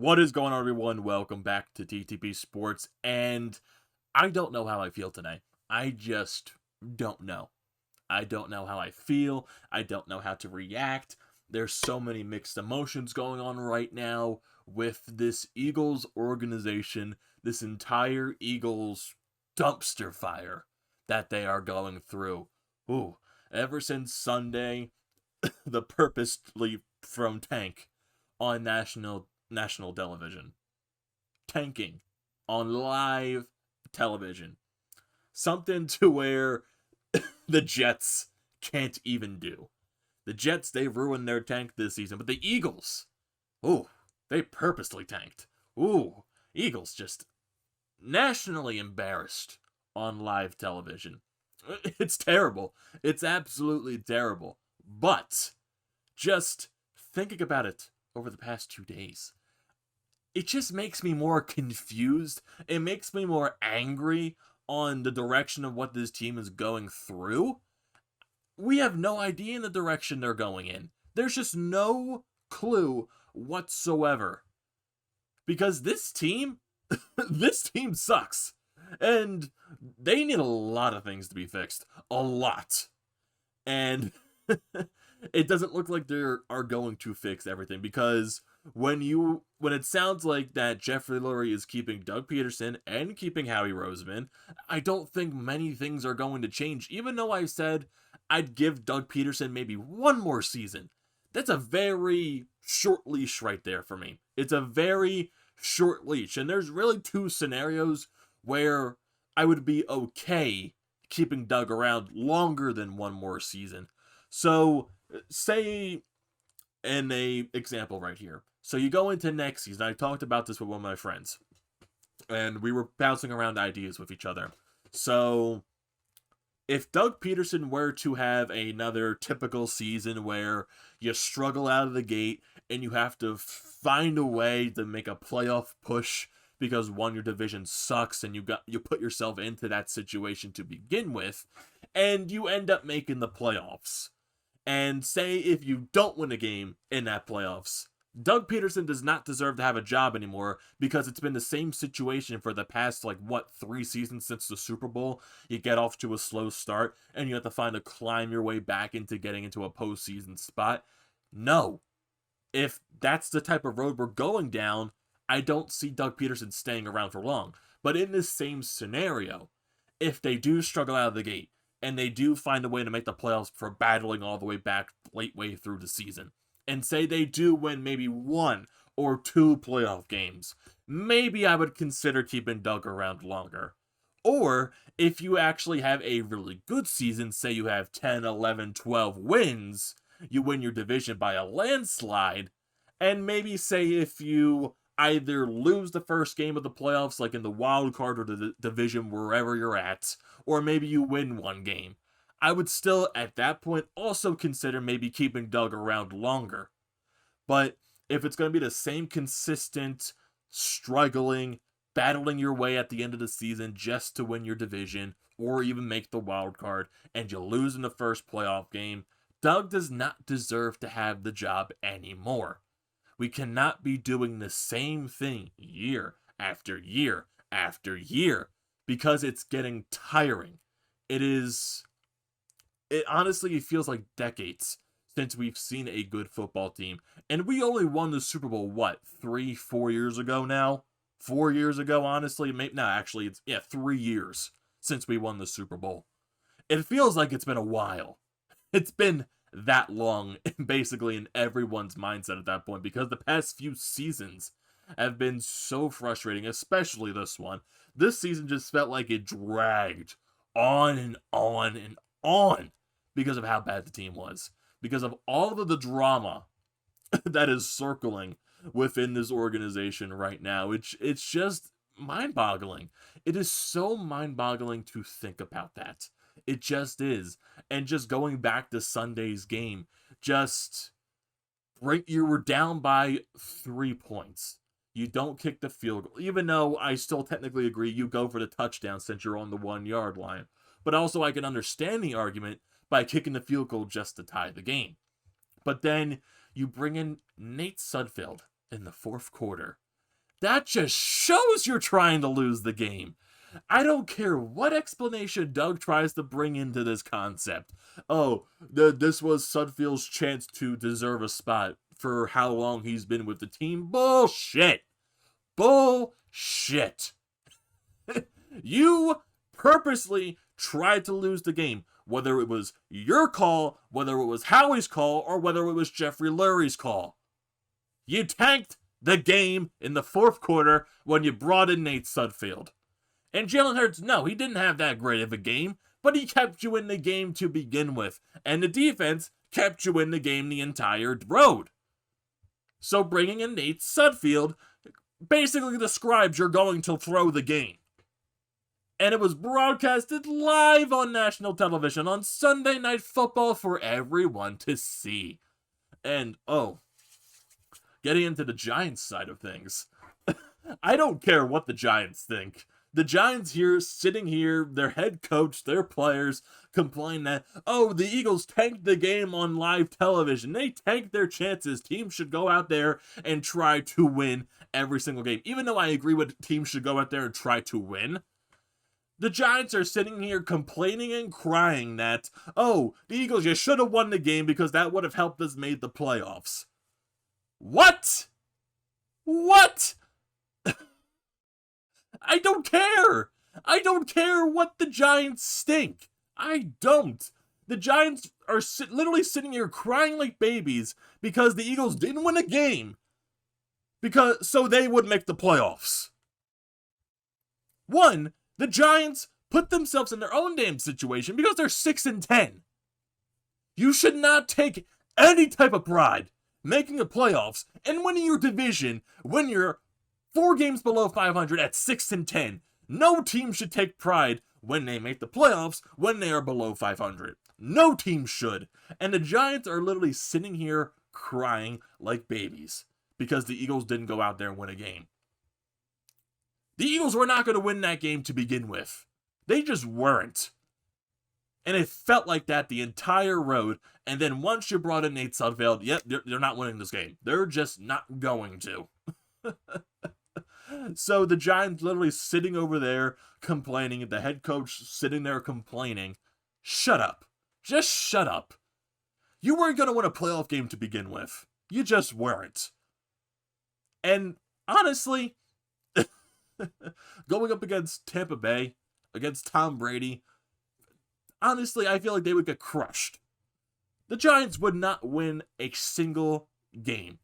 What is going on, everyone? Welcome back to TTP Sports, and I don't know how I feel today. I just don't know. I don't know how I feel. I don't know how to react. There's so many mixed emotions going on right now with this Eagles organization, this entire Eagles dumpster fire that they are going through. Ooh, ever since Sunday, the purposely from tank on national television. Tanking on live television. Something to where the Jets can't even do. The Jets, they ruined their tank this season, but the Eagles, ooh, they purposely tanked. Ooh, Eagles just nationally embarrassed on live television. It's terrible. It's absolutely terrible. But just thinking about it over the past 2 days, it just makes me more confused. It makes me more angry on the direction of what this team is going through. We have no idea in the direction they're going in. There's just no clue whatsoever. Because this team, this team sucks. And they need a lot of things to be fixed. A lot. And it doesn't look like they are going to fix everything, because when it sounds like that Jeffrey Lurie is keeping Doug Pederson and keeping Howie Roseman, I don't think many things are going to change. Even though I said I'd give Doug Pederson maybe one more season, that's a very short leash right there for me. It's a very short leash, and there's really two scenarios where I would be okay keeping Doug around longer than one more season. So, say in a example right here. So you go into next season. I talked about this with one of my friends, and we were bouncing around ideas with each other. So if Doug Pederson were to have another typical season where you struggle out of the gate and you have to find a way to make a playoff push because one, your division sucks and you put yourself into that situation to begin with, and you end up making the playoffs. And say if you don't win a game in that playoffs, Doug Pederson does not deserve to have a job anymore, because it's been the same situation for the past, 3 seasons since the Super Bowl. You get off to a slow start, and you have to climb your way back into getting into a postseason spot. No. If that's the type of road we're going down, I don't see Doug Pederson staying around for long. But in this same scenario, if they do struggle out of the gate, and they do find a way to make the playoffs for battling all the way back late way through the season, and say they do win maybe 1 or 2 playoff games, maybe I would consider keeping Doug around longer. Or if you actually have a really good season, say you have 10, 11, 12 wins, you win your division by a landslide, and maybe say if you either lose the first game of the playoffs, like in the wild card or the division, wherever you're at, or maybe you win 1 game, I would still, at that point, also consider maybe keeping Doug around longer. But if it's going to be the same consistent, struggling, battling your way at the end of the season just to win your division, or even make the wild card, and you lose in the first playoff game, Doug does not deserve to have the job anymore. We cannot be doing the same thing year after year after year, because it's getting tiring. It honestly feels like decades since we've seen a good football team. And we only won the Super Bowl, 3-4 years ago now? 4 years ago, honestly? Maybe, no, actually, 3 years since we won the Super Bowl. It feels like it's been a while. It's been that long, basically, in everyone's mindset at that point, because the past few seasons have been so frustrating, especially this one. This season just felt like it dragged on and on and on because of how bad the team was, because of all of the drama that is circling within this organization right now. It's just mind-boggling. It is so mind-boggling to think about that. It just is. And just going back to Sunday's game, you were down by 3 points. You don't kick the field goal, even though I still technically agree you go for the touchdown since you're on the 1-yard line. But also I can understand the argument by kicking the field goal just to tie the game. But then you bring in Nate Sudfeld in the fourth quarter That just shows you're trying to lose the game. I don't care what explanation Doug tries to bring into this concept. Oh, this was Sudfeld's chance to deserve a spot for how long he's been with the team. Bullshit. Bullshit. You purposely tried to lose the game, whether it was your call, whether it was Howie's call, or whether it was Jeffrey Lurie's call. You tanked the game in the fourth quarter when you brought in Nate Sudfeld. And Jalen Hurts, no, he didn't have that great of a game, but he kept you in the game to begin with. And the defense kept you in the game the entire road. So bringing in Nate Sudfeld basically describes you're going to throw the game. And it was broadcasted live on national television on Sunday Night Football for everyone to see. And, getting into the Giants side of things, I don't care what the Giants think. The Giants here, sitting here, their head coach, their players, complain that, the Eagles tanked the game on live television. They tanked their chances. Teams should go out there and try to win every single game. Even though I agree with teams should go out there and try to win, the Giants are sitting here complaining and crying that, the Eagles, you should have won the game because that would have helped us make the playoffs. What? What? I don't care. I don't care what the Giants stink. I don't. The Giants are literally sitting here crying like babies because the Eagles didn't win a game so they would make the playoffs. One, the Giants put themselves in their own damn situation because they're 6-10. You should not take any type of pride making the playoffs and winning your division when you're 4 games below 500 at 6-10. No team should take pride when they make the playoffs when they are below 500. No team should. And the Giants are literally sitting here crying like babies because the Eagles didn't go out there and win a game. The Eagles were not going to win that game to begin with. They just weren't. And it felt like that the entire road. And then once you brought in Nate Sudfeld, they're not winning this game. They're just not going to. So the Giants literally sitting over there complaining, the head coach sitting there complaining. Shut up. Just shut up. You weren't going to win a playoff game to begin with. You just weren't. And honestly, going up against Tampa Bay, against Tom Brady, honestly, I feel like they would get crushed. The Giants would not win a single game.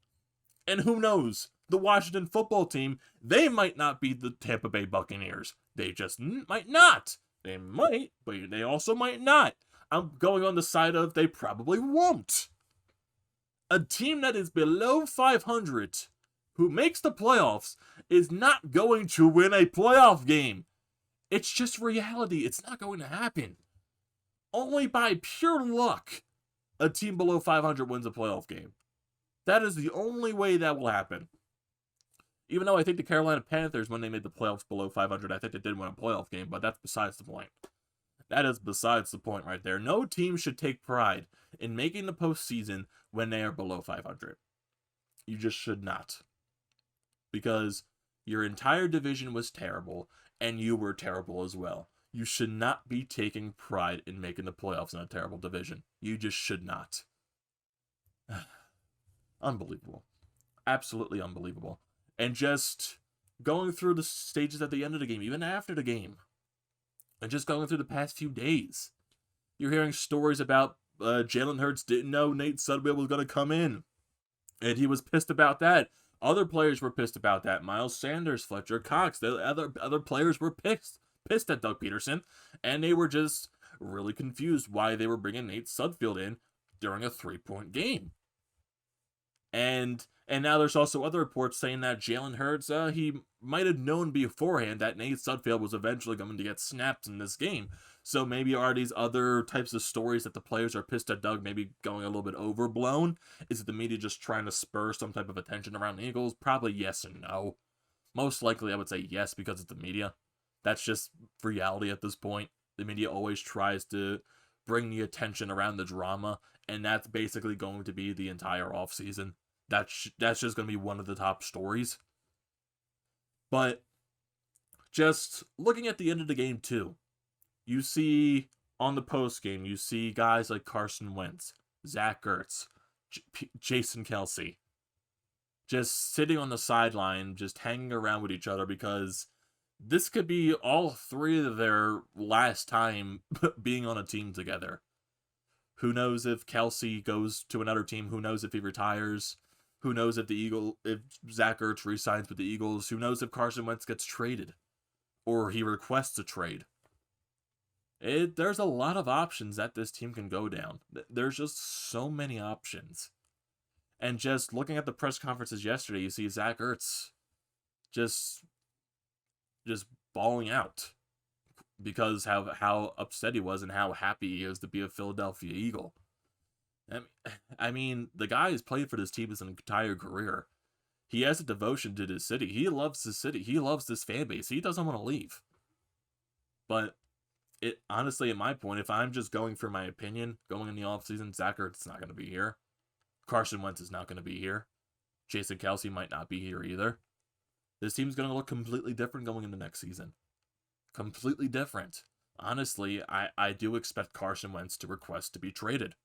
And who knows? The Washington football team, they might not be the Tampa Bay Buccaneers. They just might not. They might, but they also might not. I'm going on the side of they probably won't. A team that is below 500, who makes the playoffs, is not going to win a playoff game. It's just reality. It's not going to happen. Only by pure luck, a team below 500 wins a playoff game. That is the only way that will happen. Even though I think the Carolina Panthers, when they made the playoffs below 500, I think they did win a playoff game, but that's besides the point. That is besides the point right there. No team should take pride in making the postseason when they are below 500. You just should not. Because your entire division was terrible, and you were terrible as well. You should not be taking pride in making the playoffs in a terrible division. You just should not. Unbelievable. Absolutely unbelievable. And just going through the stages at the end of the game, even after the game, and just going through the past few days, you're hearing stories about Jalen Hurts didn't know Nate Sudfeld was going to come in, and he was pissed about that. Other players were pissed about that. Miles Sanders, Fletcher Cox, the other players were pissed at Doug Pederson, and they were just really confused why they were bringing Nate Sudfeld in during a 3-point game. And now there's also other reports saying that Jalen Hurts, he might have known beforehand that Nate Sudfeld was eventually going to get snapped in this game. So maybe are these other types of stories that the players are pissed at Doug maybe going a little bit overblown? Is it the media just trying to spur some type of attention around the Eagles? Probably yes and no. Most likely I would say yes because it's the media. That's just reality at this point. The media always tries to bring the attention around the drama, and that's basically going to be the entire offseason. That's just going to be one of the top stories. But just looking at the end of the game, too, you see on the post game, you see guys like Carson Wentz, Zach Ertz, Jason Kelsey, just sitting on the sideline, just hanging around with each other because this could be all three of their last time being on a team together. Who knows if Kelsey goes to another team? Who knows if he retires? Who knows if if Zach Ertz resigns with the Eagles? Who knows if Carson Wentz gets traded or he requests a trade? There's a lot of options that this team can go down. There's just so many options. And just looking at the press conferences yesterday, you see Zach Ertz just bawling out because how upset he was and how happy he is to be a Philadelphia Eagle. I mean, the guy has played for this team his entire career. He has a devotion to this city. He loves this city. He loves this fan base. He doesn't want to leave. But honestly, at my point, if I'm just going for my opinion, going in the offseason, Zach Ertz is not going to be here. Carson Wentz is not going to be here. Jason Kelsey might not be here either. This team's going to look completely different going into next season. Completely different. Honestly, I do expect Carson Wentz to request to be traded.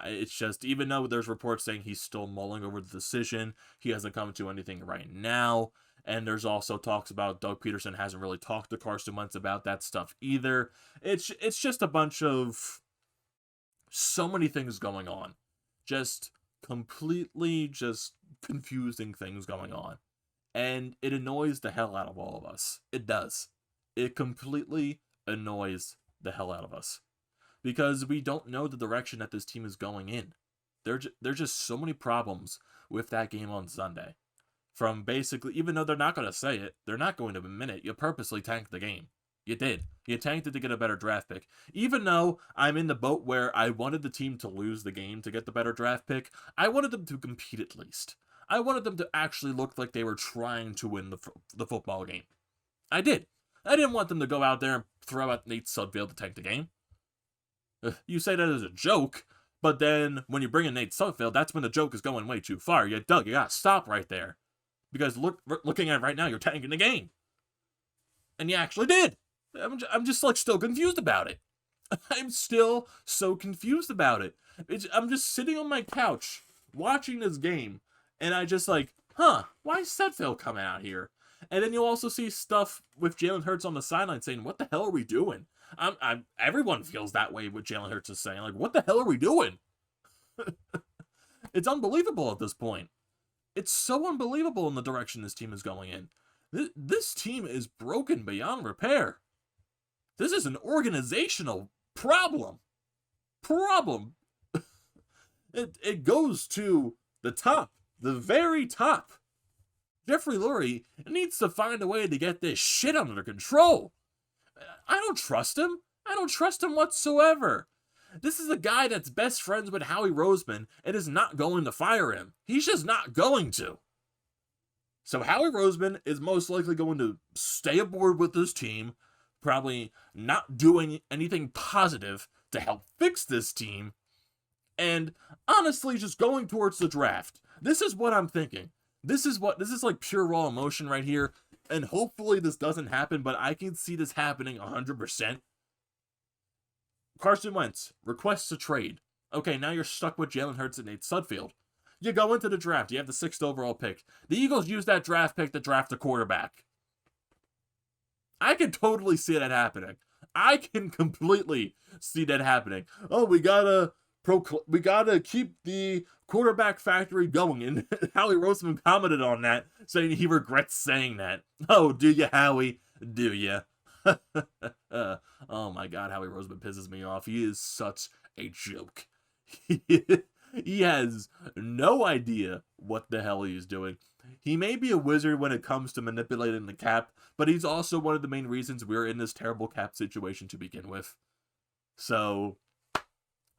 It's just, even though there's reports saying he's still mulling over the decision, he hasn't come to anything right now. And there's also talks about Doug Pederson hasn't really talked to Carson Wentz about that stuff either. It's just a bunch of so many things going on. Just completely just confusing things going on. And it annoys the hell out of all of us. It does. It completely annoys the hell out of us. Because we don't know the direction that this team is going in. There's just so many problems with that game on Sunday. From basically, even though they're not going to say it, they're not going to admit it, you purposely tanked the game. You did. You tanked it to get a better draft pick. Even though I'm in the boat where I wanted the team to lose the game to get the better draft pick, I wanted them to compete at least. I wanted them to actually look like they were trying to win the football game. I did. I didn't want them to go out there and throw out Nate Sudfeld to tank the game. You say that as a joke, but then when you bring in Nate Sudfeld, that's when the joke is going way too far. Doug, you gotta stop right there. Because looking at it right now, you're tanking the game. And you actually did. I'm just like still confused about it. I'm still so confused about it. I'm just sitting on my couch watching this game, and I just like, why is Sudfeld coming out here? And then you'll also see stuff with Jalen Hurts on the sideline saying, what the hell are we doing? Everyone feels that way what Jalen Hurts is saying. Like, what the hell are we doing? It's unbelievable at this point. It's so unbelievable in the direction this team is going in. This team is broken beyond repair. This is an organizational problem. It goes to the top, the very top. Jeffrey Lurie needs to find a way to get this shit under control. I don't trust him. I don't trust him whatsoever. This is a guy that's best friends with Howie Roseman and is not going to fire him. He's just not going to. So Howie Roseman is most likely going to stay aboard with this team, probably not doing anything positive to help fix this team, and honestly just going towards the draft. This is what I'm thinking. This is like pure raw emotion right here, and hopefully this doesn't happen, but I can see this happening 100%. Carson Wentz requests a trade. Okay, now you're stuck with Jalen Hurts and Nate Sudfeld. You go into the draft. You have the 6th overall pick. The Eagles use that draft pick to draft a quarterback. I can totally see that happening. I can completely see that happening. Oh, we gotta keep the quarterback factory going. And Howie Roseman commented on that, saying he regrets saying that. Oh, do you, Howie? Do you? Oh my God, Howie Roseman pisses me off. He is such a joke. He has no idea what the hell he's doing. He may be a wizard when it comes to manipulating the cap, but he's also one of the main reasons we're in this terrible cap situation to begin with. So,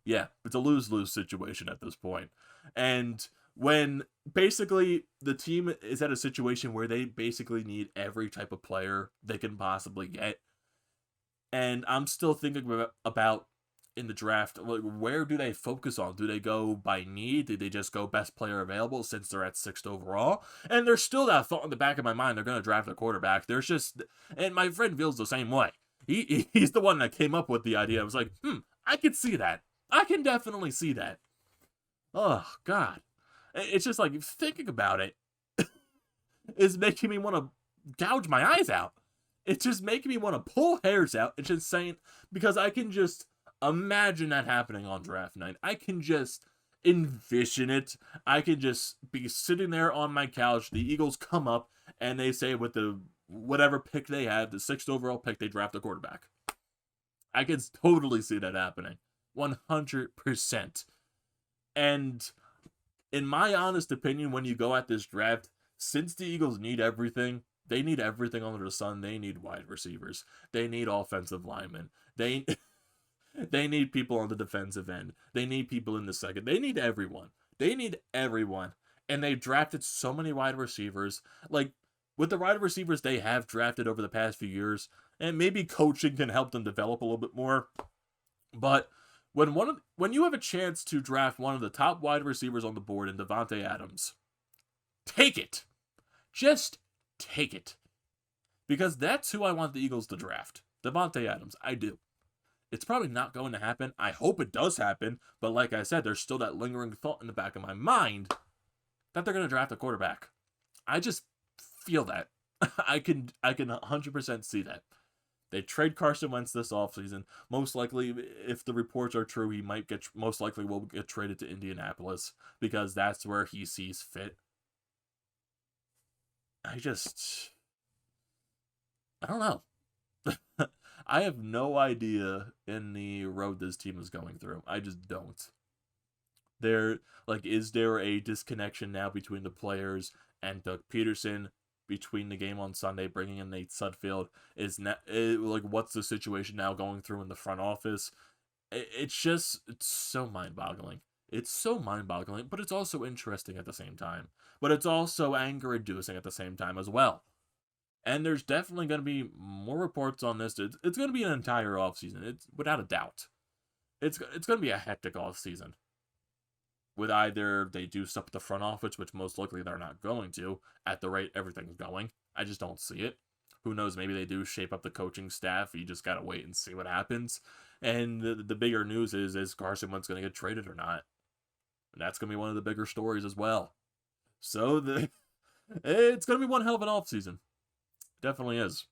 yeah, it's a lose-lose situation at this point. And when basically the team is at a situation where they basically need every type of player they can possibly get, and I'm still thinking about in the draft, like, where do they focus on? Do they go by need? Do they just go best player available since they're at 6th overall? And there's still that thought in the back of my mind, they're going to draft a quarterback. There's just, and my friend feels the same way. He's the one that came up with the idea. I was like, I can see that. I can definitely see that. Oh, God. It's just like, thinking about it is making me want to gouge my eyes out. It's just making me want to pull hairs out. It's just saying, because I can just imagine that happening on draft night. I can just envision it. I can just be sitting there on my couch. The Eagles come up and they say with the whatever pick they have, the 6th overall pick, they draft a quarterback. I can totally see that happening. 100%. And in my honest opinion, when you go at this draft, since the Eagles need everything, they need everything under the sun. They need wide receivers. They need offensive linemen. They need people on the defensive end. They need people in the second. They need everyone. They need everyone. And they've drafted so many wide receivers. Like, with the wide receivers they have drafted over the past few years, and maybe coaching can help them develop a little bit more. But when you have a chance to draft one of the top wide receivers on the board in Davante Adams, take it. Just take it. Because that's who I want the Eagles to draft. Davante Adams. I do. It's probably not going to happen. I hope it does happen. But like I said, there's still that lingering thought in the back of my mind that they're going to draft a quarterback. I just feel that. I can 100% see that. They trade Carson Wentz this offseason. Most likely, if the reports are true, most likely will get traded to Indianapolis because that's where he sees fit. I don't know. I have no idea in the road this team is going through. I just don't. Is there a disconnection now between the players and Doug Pederson between the game on Sunday, bringing in Nate Sudfeld? What's the situation now going through in the front office? It's so mind-boggling. It's so mind-boggling, but it's also interesting at the same time. But it's also anger-inducing at the same time as well. And there's definitely going to be more reports on this. It's going to be an entire offseason. It's without a doubt. It's going to be a hectic offseason. With either they do stuff at the front office, which most likely they're not going to, at the rate everything's going. I just don't see it. Who knows, maybe they do shape up the coaching staff. You just got to wait and see what happens. And the bigger news is Carson Wentz going to get traded or not? And that's going to be one of the bigger stories as well. So it's going to be one hell of an offseason. Definitely is.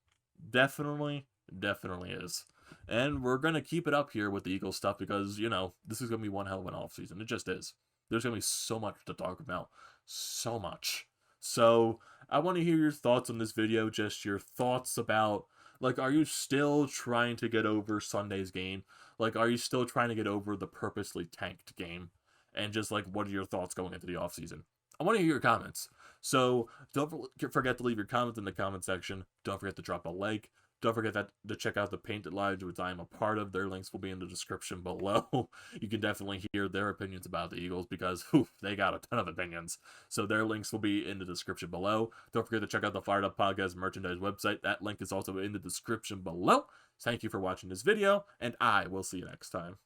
Definitely is. And we're going to keep it up here with the Eagles stuff because, this is going to be one hell of an offseason. It just is. There's going to be so much to talk about. So much. So, I want to hear your thoughts on this video. Just your thoughts about, are you still trying to get over Sunday's game? Are you still trying to get over the purposely tanked game? And just, what are your thoughts going into the offseason? I want to hear your comments. So, don't forget to leave your comments in the comment section. Don't forget to drop a like. Don't forget to check out the Painted Lives, which I am a part of. Their links will be in the description below. You can definitely hear their opinions about the Eagles because they got a ton of opinions. So their links will be in the description below. Don't forget to check out the Fired Up Podcast merchandise website. That link is also in the description below. Thank you for watching this video, and I will see you next time.